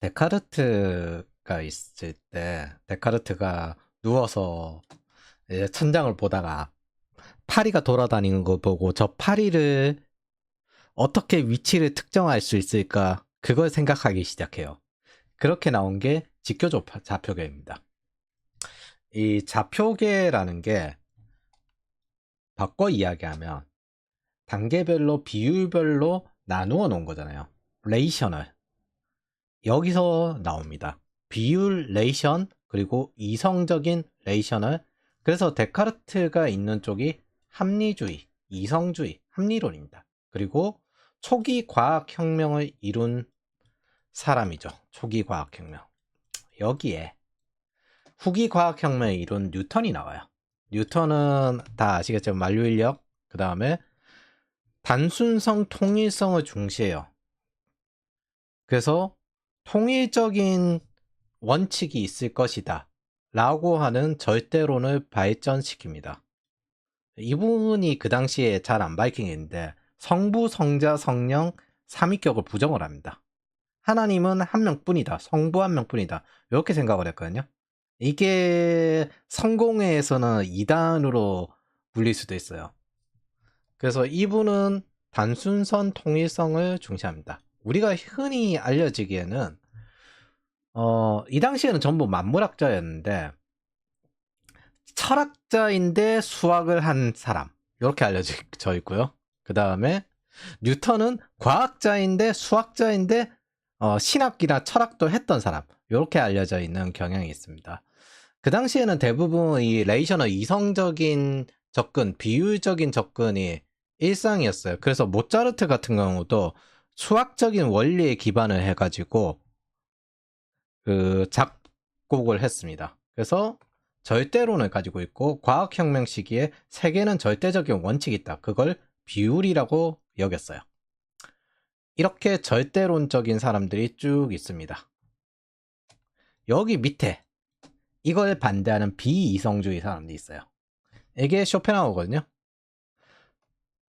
데카르트가 있을 때 데카르트가 누워서 이제 천장을 보다가 파리가 돌아다니는 거 보고 저 파리를 어떻게 위치를 특정할 수 있을까 그걸 생각하기 시작해요. 그렇게 나온 게 직교조 좌표계입니다. 이 좌표계라는 게 바꿔 이야기하면 단계별로 비율별로 나누어 놓은 거잖아요. 레이셔널 여기서 나옵니다. 비율 레이션 그리고 이성적인 레이셔널. 그래서 데카르트가 있는 쪽이 합리주의, 이성주의, 합리론입니다. 그리고 초기 과학혁명을 이룬 사람이죠. 초기 과학혁명. 여기에 후기 과학혁명을 이룬 뉴턴이 나와요. 뉴턴은 다 아시겠지만 만류인력, 그 다음에 단순성, 통일성을 중시해요. 그래서 통일적인 원칙이 있을 것이다 라고 하는 절대론을 발전시킵니다. 이분이 그 당시에 잘 안 밝히는데 성부, 성자, 성령, 삼위격을 부정을 합니다. 하나님은 한 명뿐이다. 성부 한 명뿐이다. 이렇게 생각을 했거든요. 이게 성공회에서는 이단으로 불릴 수도 있어요. 그래서 이분은 단순선 통일성을 중시합니다. 우리가 흔히 알려지기에는 이 당시에는 전부 만물학자였는데 철학자인데 수학을 한 사람 이렇게 알려져 있고요. 그 다음에 뉴턴은 과학자인데 수학자인데 신학이나 철학도 했던 사람 이렇게 알려져 있는 경향이 있습니다. 그 당시에는 대부분 이 레이셔널 이성적인 접근, 비율적인 접근이 일상이었어요. 그래서 모차르트 같은 경우도 수학적인 원리에 기반을 해가지고 그 작곡을 했습니다. 그래서 절대론을 가지고 있고 과학혁명 시기에 세계는 절대적인 원칙이 있다. 그걸 비율이라고 여겼어요. 이렇게 절대론적인 사람들이 쭉 있습니다. 여기 밑에 이걸 반대하는 비이성주의 사람들이 있어요. 이게 쇼펜하우거든요.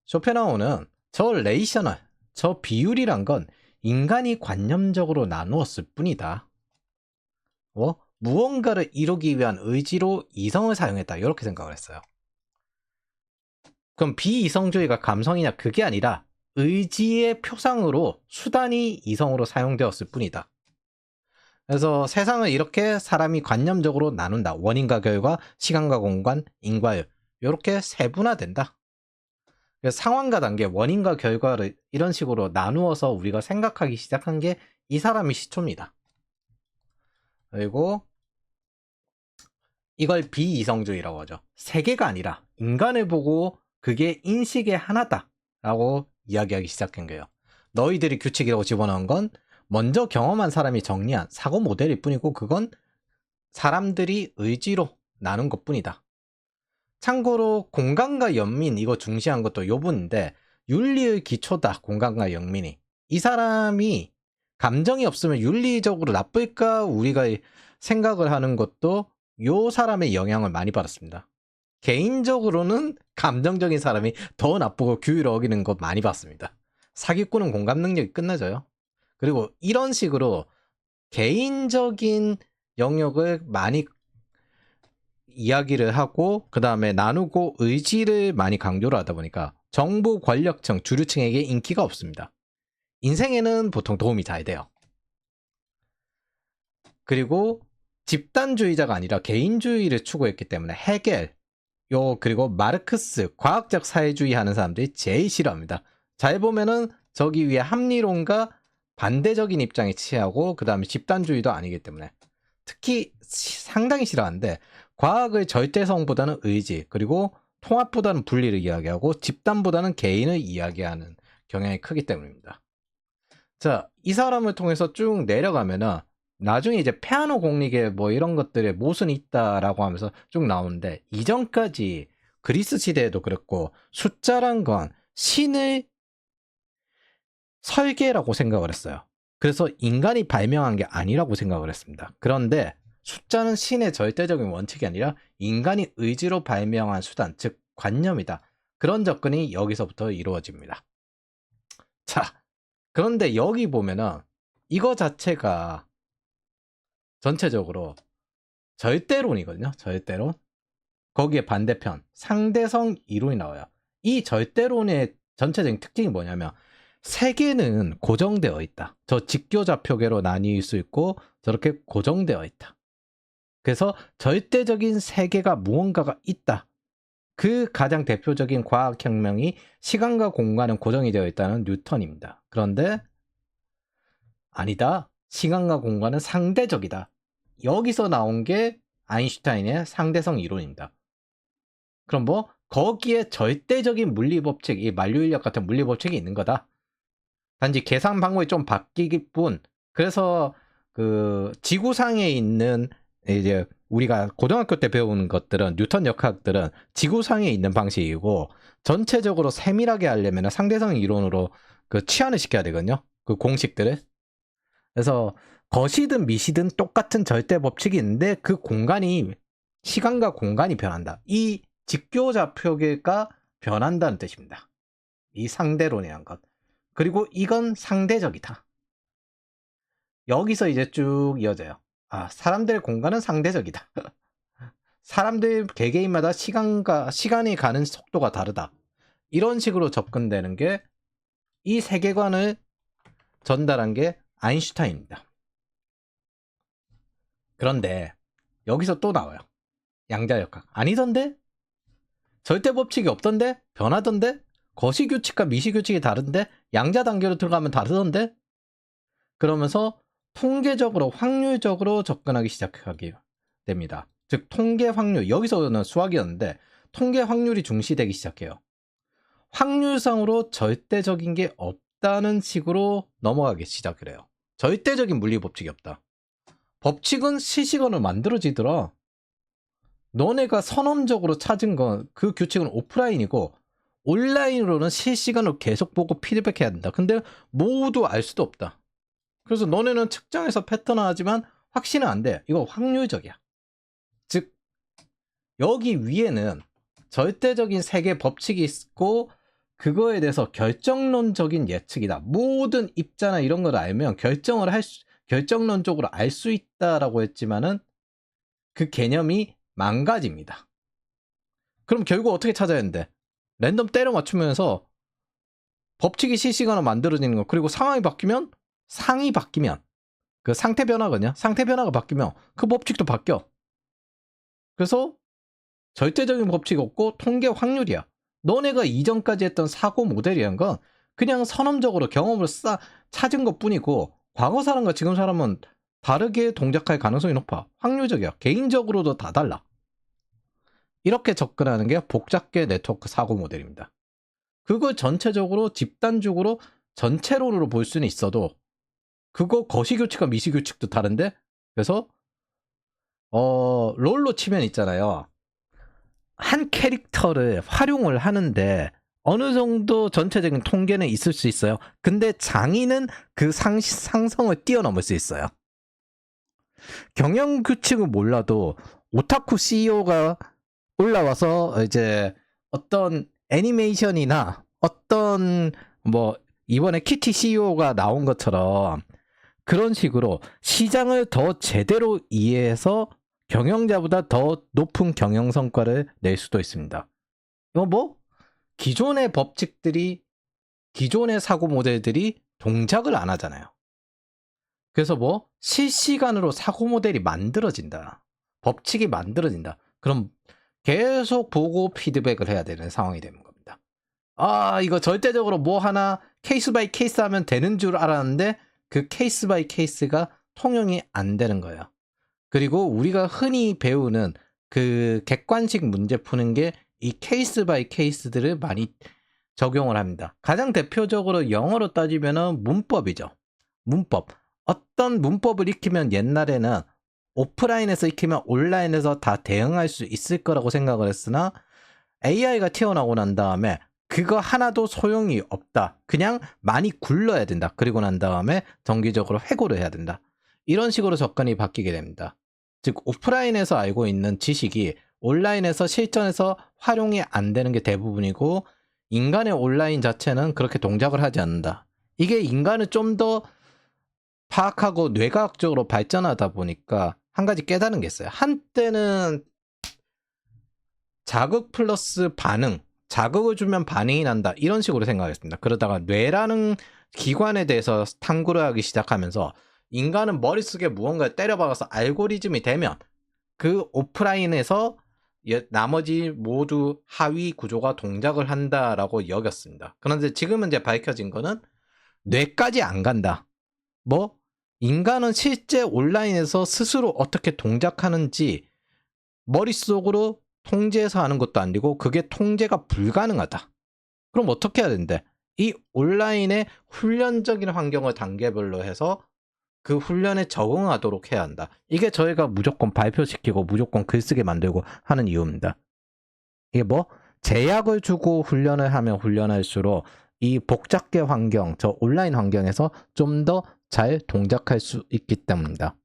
쇼펜하우는 저 레이셔널, 저 비율이란 건 인간이 관념적으로 나누었을 뿐이다. 무언가를 이루기 위한 의지로 이성을 사용했다. 이렇게 생각을 했어요. 그럼 비이성주의가 감성이냐? 그게 아니라 의지의 표상으로 수단이 이성으로 사용되었을 뿐이다. 그래서 세상을 이렇게 사람이 관념적으로 나눈다. 원인과 결과, 시간과 공간, 인과율 이렇게 세분화된다. 그래서 상황과 단계, 원인과 결과를 이런 식으로 나누어서 우리가 생각하기 시작한 게 이 사람이 시초입니다. 그리고 이걸 비이성주의라고 하죠. 세계가 아니라 인간을 보고 그게 인식의 하나다 라고 이야기하기 시작한 거예요. 너희들이 규칙이라고 집어넣은 건 먼저 경험한 사람이 정리한 사고 모델일 뿐이고 그건 사람들이 의지로 나눈 것 뿐이다. 참고로 공간과 연민 이거 중시한 것도 요 분인데 윤리의 기초다. 공간과 연민이. 이 사람이 감정이 없으면 윤리적으로 나쁠까 우리가 생각을 하는 것도 요 사람의 영향을 많이 받았습니다. 개인적으로는 감정적인 사람이 더 나쁘고 규율을 어기는 거 많이 봤습니다. 사기꾼은 공감 능력이 끝나져요. 그리고 이런 식으로 개인적인 영역을 많이 이야기를 하고 그 다음에 나누고 의지를 많이 강조를 하다 보니까 정부 권력층, 주류층에게 인기가 없습니다. 인생에는 보통 도움이 잘 돼요. 그리고 집단주의자가 아니라 개인주의를 추구했기 때문에 헤겔, 그리고 마르크스, 과학적 사회주의 하는 사람들이 제일 싫어합니다. 잘 보면은 저기 위에 합리론과 반대적인 입장에 취하고 그 다음에 집단주의도 아니기 때문에 특히 상당히 싫어하는데 과학을 절대성보다는 의지 그리고 통합보다는 분리를 이야기하고 집단보다는 개인을 이야기하는 경향이 크기 때문입니다. 자, 이 사람을 통해서 쭉 내려가면은 나중에 이제 피아노 공리계 뭐 이런 것들에 모순이 있다라고 하면서 쭉 나오는데 이전까지 그리스 시대에도 그랬고 숫자란 건 신의 설계라고 생각을 했어요. 그래서 인간이 발명한 게 아니라고 생각을 했습니다. 그런데 숫자는 신의 절대적인 원칙이 아니라 인간이 의지로 발명한 수단, 즉 관념이다. 그런 접근이 여기서부터 이루어집니다. 자, 그런데 여기 보면은 이거 자체가 전체적으로 절대론이거든요. 절대론. 거기에 반대편 상대성 이론이 나와요. 이 절대론의 전체적인 특징이 뭐냐면 세계는 고정되어 있다. 저 직교좌표계로 나뉠 수 있고 저렇게 고정되어 있다. 그래서 절대적인 세계가 무언가가 있다. 그 가장 대표적인 과학혁명이 시간과 공간은 고정이 되어 있다는 뉴턴입니다. 그런데 아니다. 시간과 공간은 상대적이다. 여기서 나온 게 아인슈타인의 상대성 이론입니다. 그럼 뭐 거기에 절대적인 물리법칙, 이 만류인력 같은 물리법칙이 있는 거다. 단지 계산 방법이 좀 바뀌길 뿐. 그래서 그 지구상에 있는 이제 우리가 고등학교 때 배운 것들은 뉴턴 역학들은 지구상에 있는 방식이고 전체적으로 세밀하게 하려면 상대성 이론으로 그 치환을 시켜야 되거든요. 그 공식들을. 그래서 거시든 미시든 똑같은 절대 법칙이 있는데 그 공간이 시간과 공간이 변한다. 이 직교좌표계가 변한다는 뜻입니다. 이 상대론이란 것. 그리고 이건 상대적이다. 여기서 이제 쭉 이어져요. 아, 사람들의 공간은 상대적이다. 사람들 개개인마다 시간이 가는 속도가 다르다. 이런 식으로 접근되는 게 이 세계관을 전달한 게 아인슈타인입니다. 그런데 여기서 또 나와요. 양자역학. 아니던데? 절대 법칙이 없던데? 변하던데? 거시규칙과 미시규칙이 다른데? 양자 단계로 들어가면 다르던데? 그러면서 통계적으로 확률적으로 접근하기 시작하게 됩니다. 즉 통계 확률, 여기서는 수학이었는데 통계 확률이 중시되기 시작해요. 확률상으로 절대적인 게 없다는 식으로 넘어가기 시작을 해요. 절대적인 물리 법칙이 없다. 법칙은 실시간으로 만들어지더라. 너네가 선언적으로 찾은 건 그 규칙은 오프라인이고 온라인으로는 실시간으로 계속 보고 피드백해야 된다. 근데 모두 알 수도 없다. 그래서 너네는 측정해서 패턴 하지만 확신은 안 돼. 이거 확률적이야. 즉 여기 위에는 절대적인 세계 법칙이 있고 그거에 대해서 결정론적인 예측이다. 모든 입자나 이런 걸 알면 결정론적으로 알 수 있다라고 했지만은 그 개념이 망가집니다. 그럼 결국 어떻게 찾아야 되는데? 랜덤 때려 맞추면서 법칙이 실시간으로 만들어지는 거, 그리고 상황이 바뀌면 상이 바뀌면 그 상태 변화거든요. 상태 변화가 바뀌면 그 법칙도 바뀌어. 그래서 절대적인 법칙이 없고 통계 확률이야. 너네가 이전까지 했던 사고 모델이란 건 그냥 선언적으로 경험을 찾은 것 뿐이고 과거 사람과 지금 사람은 다르게 동작할 가능성이 높아. 확률적이야. 개인적으로도 다 달라. 이렇게 접근하는 게 복잡계 네트워크 사고 모델입니다. 그걸 전체적으로 집단적으로 전체론으로 볼 수는 있어도 그거 거시규칙과 미시규칙도 다른데, 그래서 롤로 치면 있잖아요. 한 캐릭터를 활용을 하는데 어느 정도 전체적인 통계는 있을 수 있어요. 근데 장인은 그 상성을 뛰어넘을 수 있어요. 경영 규칙은 몰라도 오타쿠 CEO가 올라와서 이제 어떤 애니메이션이나 어떤 뭐 이번에 키티 CEO가 나온 것처럼 그런 식으로 시장을 더 제대로 이해해서 경영자보다 더 높은 경영 성과를 낼 수도 있습니다. 이거 뭐 기존의 법칙들이, 기존의 사고 모델들이 동작을 안 하잖아요. 그래서 뭐 실시간으로 사고 모델이 만들어진다. 법칙이 만들어진다. 그럼 계속 보고 피드백을 해야 되는 상황이 되는 겁니다. 아, 이거 절대적으로 뭐 하나 케이스 바이 케이스 하면 되는 줄 알았는데 그 케이스 바이 케이스가 통용이 안 되는 거예요. 그리고 우리가 흔히 배우는 그 객관식 문제 푸는 게 이 케이스 바이 케이스들을 많이 적용을 합니다. 가장 대표적으로 영어로 따지면은 문법이죠. 문법. 어떤 문법을 익히면 옛날에는 오프라인에서 익히면 온라인에서 다 대응할 수 있을 거라고 생각을 했으나 AI가 튀어나오고 난 다음에 그거 하나도 소용이 없다. 그냥 많이 굴러야 된다. 그리고 난 다음에 정기적으로 회고를 해야 된다. 이런 식으로 접근이 바뀌게 됩니다. 즉 오프라인에서 알고 있는 지식이 온라인에서 실전에서 활용이 안 되는 게 대부분이고 인간의 온라인 자체는 그렇게 동작을 하지 않는다. 이게 인간을 좀 더 파악하고 뇌과학적으로 발전하다 보니까 한 가지 깨달은 게 있어요. 한때는 자극 플러스 반응, 자극을 주면 반응이 난다 이런 식으로 생각했습니다. 그러다가 뇌라는 기관에 대해서 탐구를 하기 시작하면서 인간은 머릿속에 무언가를 때려박아서 알고리즘이 되면 그 오프라인에서 나머지 모두 하위 구조가 동작을 한다라고 여겼습니다. 그런데 지금은 이제 밝혀진 거는 뇌까지 안 간다. 뭐 인간은 실제 온라인에서 스스로 어떻게 동작하는지 머릿속으로 통제해서 하는 것도 아니고 그게 통제가 불가능하다. 그럼 어떻게 해야 되는데? 이 온라인의 훈련적인 환경을 단계별로 해서 그 훈련에 적응하도록 해야 한다. 이게 저희가 무조건 발표시키고 무조건 글쓰게 만들고 하는 이유입니다. 이게 뭐 제약을 주고 훈련을 하면 훈련할수록 이 복잡계 환경, 저 온라인 환경에서 좀 더 잘 동작할 수 있기 때문입니다.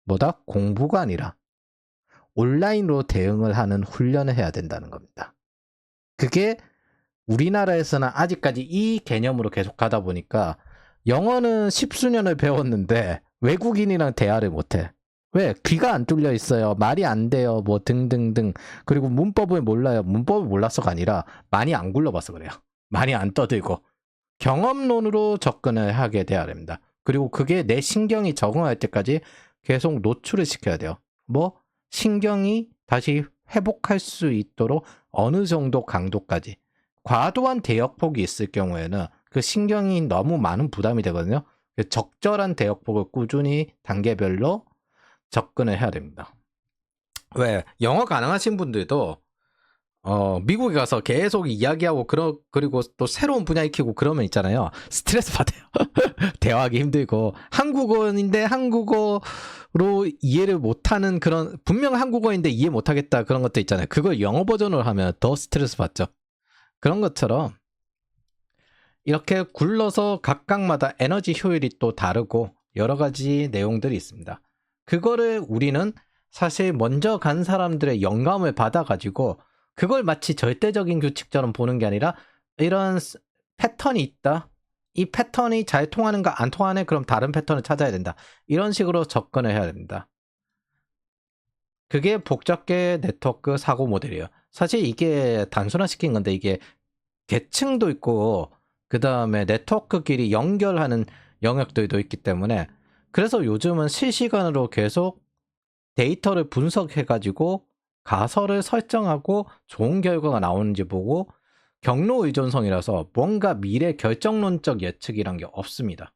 뭐다? 공부가 아니라 온라인으로 대응을 하는 훈련을 해야 된다는 겁니다. 그게 우리나라에서는 아직까지 이 개념으로 계속 가다 보니까 영어는 십수년을 배웠는데 외국인이랑 대화를 못해. 왜? 귀가 안 뚫려 있어요. 말이 안 돼요. 뭐 등등등. 그리고 문법을 몰라요. 문법을 몰라서가 아니라 많이 안 굴러봐서 그래요. 많이 안 떠들고. 경험론으로 접근을 하게 돼야 됩니다. 그리고 그게 내 신경이 적응할 때까지 계속 노출을 시켜야 돼요. 뭐 신경이 다시 회복할 수 있도록 어느 정도 강도까지. 과도한 대역폭이 있을 경우에는 그 신경이 너무 많은 부담이 되거든요. 적절한 대역폭을 꾸준히 단계별로 접근을 해야 됩니다. 왜? 영어 가능하신 분들도 미국에 가서 계속 이야기하고 그리고 또 새로운 분야 익히고 그러면 있잖아요. 스트레스 받아요. 대화하기 힘들고 한국어인데 한국어로 이해를 못하는 그런 분명 한국어인데 이해 못하겠다 그런 것도 있잖아요. 그걸 영어 버전으로 하면 더 스트레스 받죠. 그런 것처럼 이렇게 굴러서 각각마다 에너지 효율이 또 다르고 여러 가지 내용들이 있습니다. 그거를 우리는 사실 먼저 간 사람들의 영감을 받아가지고 그걸 마치 절대적인 규칙처럼 보는 게 아니라 이런 패턴이 있다. 이 패턴이 잘 통하는가 안 통하네 그럼 다른 패턴을 찾아야 된다. 이런 식으로 접근을 해야 됩니다. 그게 복잡계 네트워크 사고 모델이에요. 사실 이게 단순화시킨 건데 이게 계층도 있고 그 다음에 네트워크끼리 연결하는 영역들도 있기 때문에 그래서 요즘은 실시간으로 계속 데이터를 분석해가지고 가설을 설정하고 좋은 결과가 나오는지 보고 경로 의존성이라서 뭔가 미래 결정론적 예측이란 게 없습니다.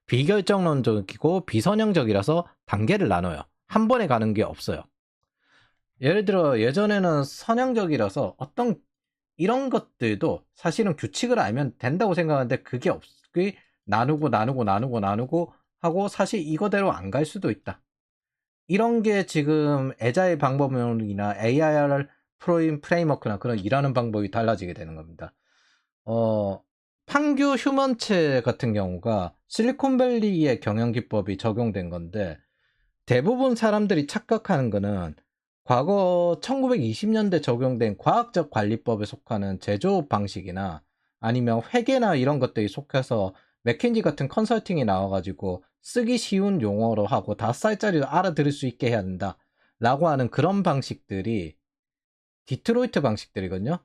비결정론적이고 비선형적이라서 단계를 나눠요. 한 번에 가는 게 없어요. 예를 들어 예전에는 선형적이라서 어떤 이런 것들도 사실은 규칙을 알면 된다고 생각하는데 그게 그게 나누고 하고 사실 이거대로 안 갈 수도 있다. 이런 게 지금 애자일 방법론이나 AIR 프레임워크나 그런 일하는 방법이 달라지게 되는 겁니다. 판교 휴먼체 같은 경우가 실리콘밸리의 경영 기법이 적용된 건데 대부분 사람들이 착각하는 거는 과거 1920년대 적용된 과학적 관리법에 속하는 제조업 방식이나 아니면 회계나 이런 것들이 속해서 맥킨지 같은 컨설팅이 나와가지고 쓰기 쉬운 용어로 하고 5살짜리도 알아들을 수 있게 해야 된다 라고 하는 그런 방식들이 디트로이트 방식들이거든요.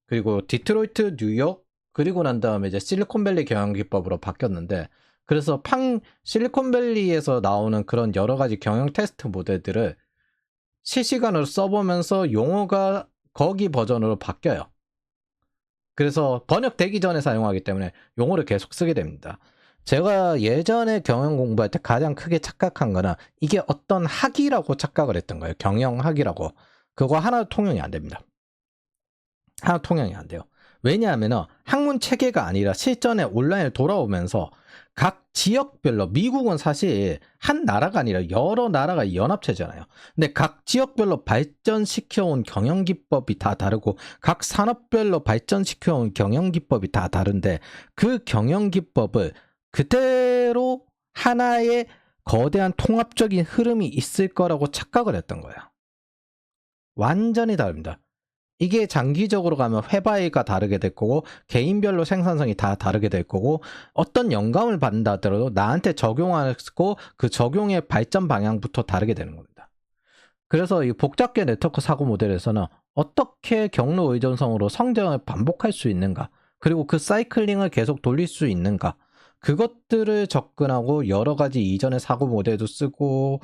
그리고 디트로이트, 뉴욕, 그리고 난 다음에 이제 실리콘밸리 경영기법으로 바뀌었는데 그래서 실리콘밸리에서 나오는 그런 여러 가지 경영 테스트 모델들을 실시간으로 써보면서 용어가 거기 버전으로 바뀌어요. 그래서 번역되기 전에 사용하기 때문에 용어를 계속 쓰게 됩니다. 제가 예전에 경영 공부할 때 가장 크게 착각한 거는 이게 어떤 학이라고 착각을 했던 거예요. 경영학이라고. 그거 하나 통용이 안 됩니다. 하나 통용이 안 돼요. 왜냐하면 학문 체계가 아니라 실전에 온라인을 돌아오면서 각 지역별로 미국은 사실 한 나라가 아니라 여러 나라가 연합체잖아요. 근데 각 지역별로 발전시켜온 경영기법이 다 다르고 각 산업별로 발전시켜온 경영기법이 다 다른데 그 경영기법을 그대로 하나의 거대한 통합적인 흐름이 있을 거라고 착각을 했던 거예요. 완전히 다릅니다. 이게 장기적으로 가면 회바이가 다르게 될 거고 개인별로 생산성이 다 다르게 될 거고 어떤 영감을 받는다 하더라도 나한테 적용하고 그 적용의 발전 방향부터 다르게 되는 겁니다. 그래서 이 복잡계 네트워크 사고 모델에서는 어떻게 경로 의존성으로 성장을 반복할 수 있는가, 그리고 그 사이클링을 계속 돌릴 수 있는가, 그것들을 접근하고 여러 가지 이전의 사고 모델도 쓰고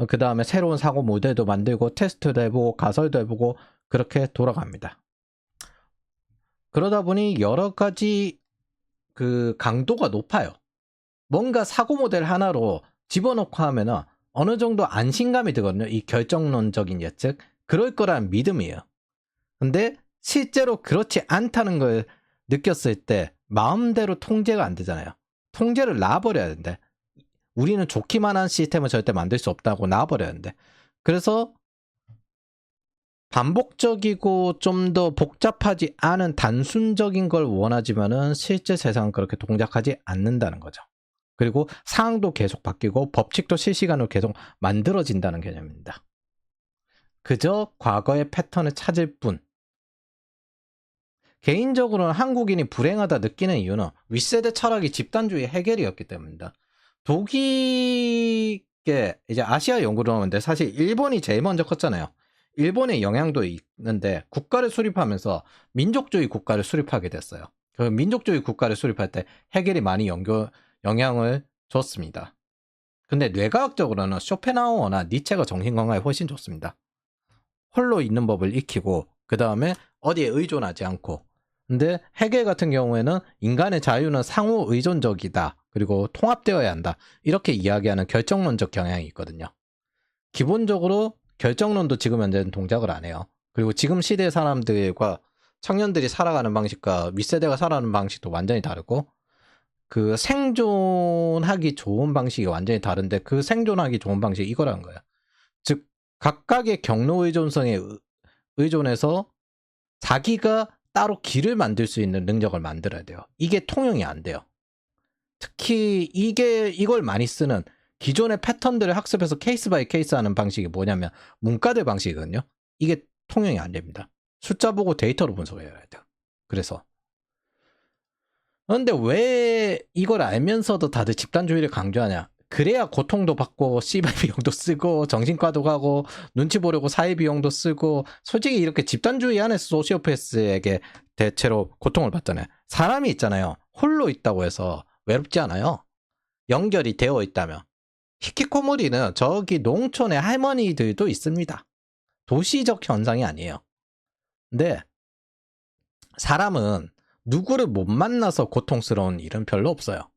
그 다음에 새로운 사고 모델도 만들고 테스트도 해보고 가설도 해보고 그렇게 돌아갑니다. 그러다 보니 여러 가지 그 강도가 높아요. 뭔가 사고 모델 하나로 집어넣고 하면은 어느 정도 안심감이 들거든요. 이 결정론적인 예측. 그럴 거란 믿음이에요. 근데 실제로 그렇지 않다는 걸 느꼈을 때 마음대로 통제가 안 되잖아요. 통제를 놔버려야 되는데 우리는 좋기만 한 시스템을 절대 만들 수 없다고 놔버려야 되는데 그래서 반복적이고 좀 더 복잡하지 않은 단순적인 걸 원하지만은 실제 세상은 그렇게 동작하지 않는다는 거죠. 그리고 상황도 계속 바뀌고 법칙도 실시간으로 계속 만들어진다는 개념입니다. 그저 과거의 패턴을 찾을 뿐. 개인적으로는 한국인이 불행하다 느끼는 이유는 윗세대 철학이 집단주의 해결이었기 때문입니다. 독일계 이제 아시아 연구를 하는데 사실 일본이 제일 먼저 컸잖아요. 일본의 영향도 있는데 국가를 수립하면서 민족주의 국가를 수립하게 됐어요. 그 민족주의 국가를 수립할 때 해결이 많이 영향을 줬습니다. 근데 뇌과학적으로는 쇼펜하우어나 니체가 정신건강에 훨씬 좋습니다. 홀로 있는 법을 익히고 그 다음에 어디에 의존하지 않고. 근데 헤겔 같은 경우에는 인간의 자유는 상호 의존적이다. 그리고 통합되어야 한다. 이렇게 이야기하는 결정론적 경향이 있거든요. 기본적으로 결정론도 지금 현재는 동작을 안 해요. 그리고 지금 시대 사람들과 청년들이 살아가는 방식과 윗세대가 살아가는 방식도 완전히 다르고 그 생존하기 좋은 방식이 완전히 다른데 그 생존하기 좋은 방식이 이거라는 거예요. 즉 각각의 경로 의존성에 의존해서 자기가 따로 길을 만들 수 있는 능력을 만들어야 돼요. 이게 통용이 안 돼요. 특히 이걸 많이 쓰는 기존의 패턴들을 학습해서 케이스 바이 케이스 하는 방식이 뭐냐면 문과들 방식이거든요. 이게 통용이 안 됩니다. 숫자 보고 데이터로 분석해야 돼요. 그래서 그런데 왜 이걸 알면서도 다들 집단주의를 강조하냐? 그래야 고통도 받고 씨발 비용도 쓰고 정신과도 가고 눈치 보려고 사회 비용도 쓰고 솔직히 이렇게 집단주의 안에서 소시오패스에게 대체로 고통을 받잖아요. 사람이 있잖아요. 홀로 있다고 해서 외롭지 않아요. 연결이 되어 있다면. 히키코모리는 저기 농촌의 할머니들도 있습니다. 도시적 현상이 아니에요. 근데 사람은 누구를 못 만나서 고통스러운 일은 별로 없어요.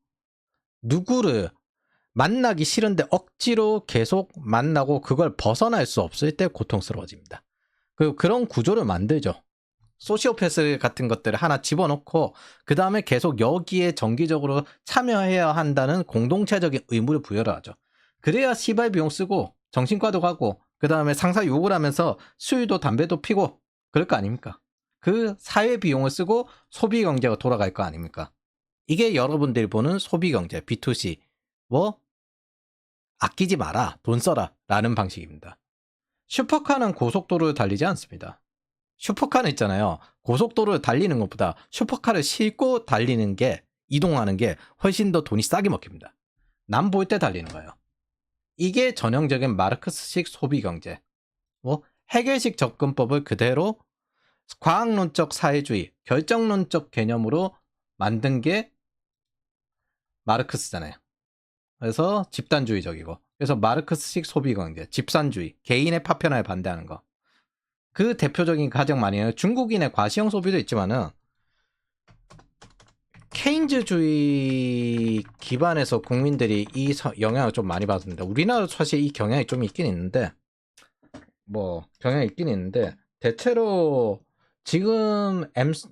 누구를 만나기 싫은데 억지로 계속 만나고 그걸 벗어날 수 없을 때 고통스러워집니다. 그리고 그런 구조를 만들죠. 소시오패스 같은 것들을 하나 집어넣고 그 다음에 계속 여기에 정기적으로 참여해야 한다는 공동체적인 의무를 부여를 하죠. 그래야 시발 비용 쓰고 정신과도 가고 그 다음에 상사 욕을 하면서 술도 담배도 피고 그럴 거 아닙니까? 그 사회 비용을 쓰고 소비 경제가 돌아갈 거 아닙니까? 이게 여러분들이 보는 소비 경제 B2C 뭐 아끼지 마라 돈 써라 라는 방식입니다. 슈퍼카는 고속도로를 달리지 않습니다. 슈퍼카는 있잖아요. 고속도로를 달리는 것보다 슈퍼카를 싣고 달리는 게 이동하는 게 훨씬 더 돈이 싸게 먹힙니다. 남 볼 때 달리는 거예요. 이게 전형적인 마르크스식 소비 경제. 뭐 해겔식 접근법을 그대로 과학론적 사회주의, 결정론적 개념으로 만든 게 마르크스잖아요. 그래서 집단주의적이고. 그래서 마르크스식 소비 경제, 집산주의, 개인의 파편화에 반대하는 거. 그 대표적인 가장 많이 해요. 중국인의 과시형 소비도 있지만은 케인즈주의 기반에서 국민들이 이 영향을 좀 많이 받습니다. 우리나라도 사실 이 경향이 좀 있긴 있는데 대체로 지금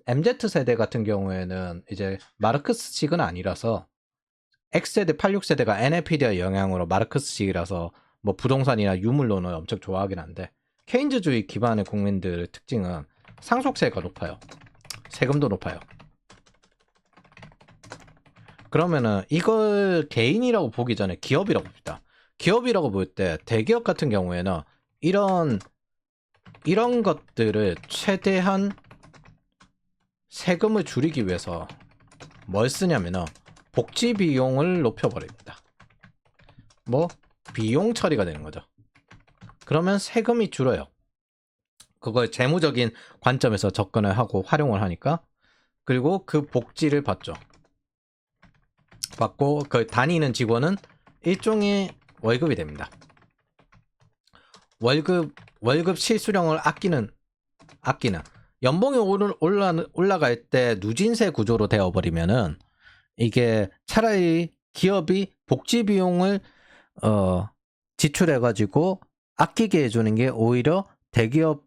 MZ세대 같은 경우에는 이제 마르크스식은 아니라서 X세대, 86세대가 NFPD의 영향으로 마르크스식이라서 뭐 부동산이나 유물론을 엄청 좋아하긴 한데 케인즈주의 기반의 국민들의 특징은 상속세가 높아요. 세금도 높아요. 그러면은 이걸 개인이라고 보기 전에 기업이라고 봅니다. 기업이라고 볼 때 대기업 같은 경우에는 이런 이런 것들을 최대한 세금을 줄이기 위해서 뭘 쓰냐면은 복지 비용을 높여버립니다. 뭐 비용 처리가 되는 거죠. 그러면 세금이 줄어요. 그걸 재무적인 관점에서 접근을 하고 활용을 하니까. 그리고 그 복지를 받죠. 받고 그 다니는 직원은 일종의 월급이 됩니다. 월급 실수령을 아끼는 연봉이 올라갈 때 누진세 구조로 되어버리면은 이게 차라리 기업이 복지 비용을 지출해가지고 아끼게 해주는 게 오히려 대기업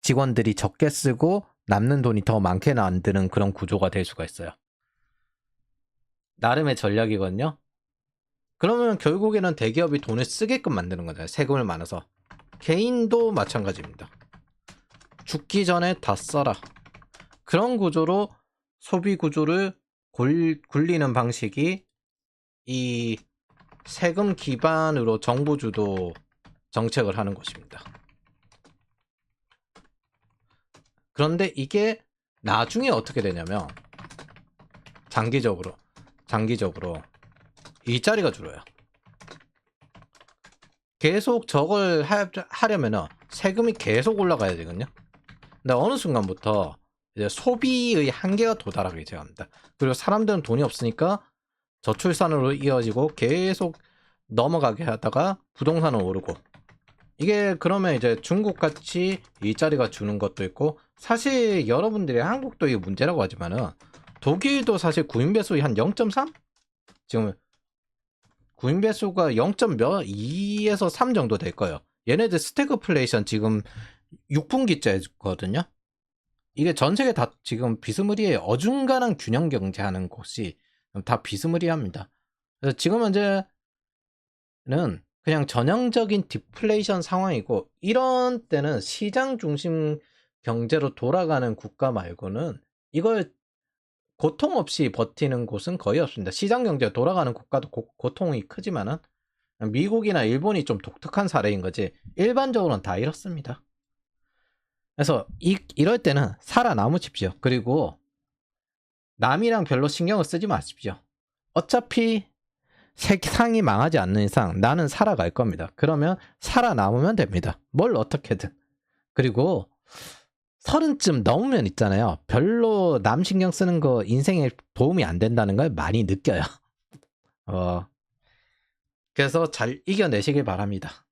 직원들이 적게 쓰고 남는 돈이 더 많게 만드는 그런 구조가 될 수가 있어요. 나름의 전략이거든요. 그러면 결국에는 대기업이 돈을 쓰게끔 만드는 거잖아요. 세금을 많아서. 개인도 마찬가지입니다. 죽기 전에 다 써라. 그런 구조로 소비 구조를 굴리는 방식이 이 세금 기반으로 정부 주도 정책을 하는 것입니다. 그런데 이게 나중에 어떻게 되냐면 장기적으로 일자리가 줄어요. 계속 저걸 하려면은 세금이 계속 올라가야 되거든요. 근데 어느 순간부터 이제 소비의 한계가 도달하게 됩니다. 그리고 사람들은 돈이 없으니까 저출산으로 이어지고 계속 넘어가게 하다가 부동산은 오르고, 이게 그러면 이제 중국같이 일자리가 주는 것도 있고, 사실 여러분들이 한국도 이게 문제라고 하지만은 독일도 사실 구인 배수의 한 0.3? 지금 구인 배수가 0.2에서 3 정도 될 거예요. 얘네들 스태그플레이션 지금 6분기째거든요. 이게 전 세계 다 지금 비스무리해요. 어중간한 균형 경제하는 곳이 다 비스무리합니다. 그래서 지금 현재는 그냥 전형적인 디플레이션 상황이고, 이런 때는 시장 중심 경제로 돌아가는 국가 말고는 이걸 고통 없이 버티는 곳은 거의 없습니다. 시장 경제가 돌아가는 국가도 고통이 크지만은 미국이나 일본이 좀 독특한 사례인 거지 일반적으로는 다 이렇습니다. 그래서 이럴 때는 살아남으십시오. 그리고 남이랑 별로 신경을 쓰지 마십시오. 어차피 세상이 망하지 않는 이상 나는 살아갈 겁니다. 그러면 살아남으면 됩니다. 뭘 어떻게든. 그리고 30쯤 넘으면 있잖아요. 별로 남 신경 쓰는 거 인생에 도움이 안 된다는 걸 많이 느껴요. 그래서 잘 이겨내시길 바랍니다.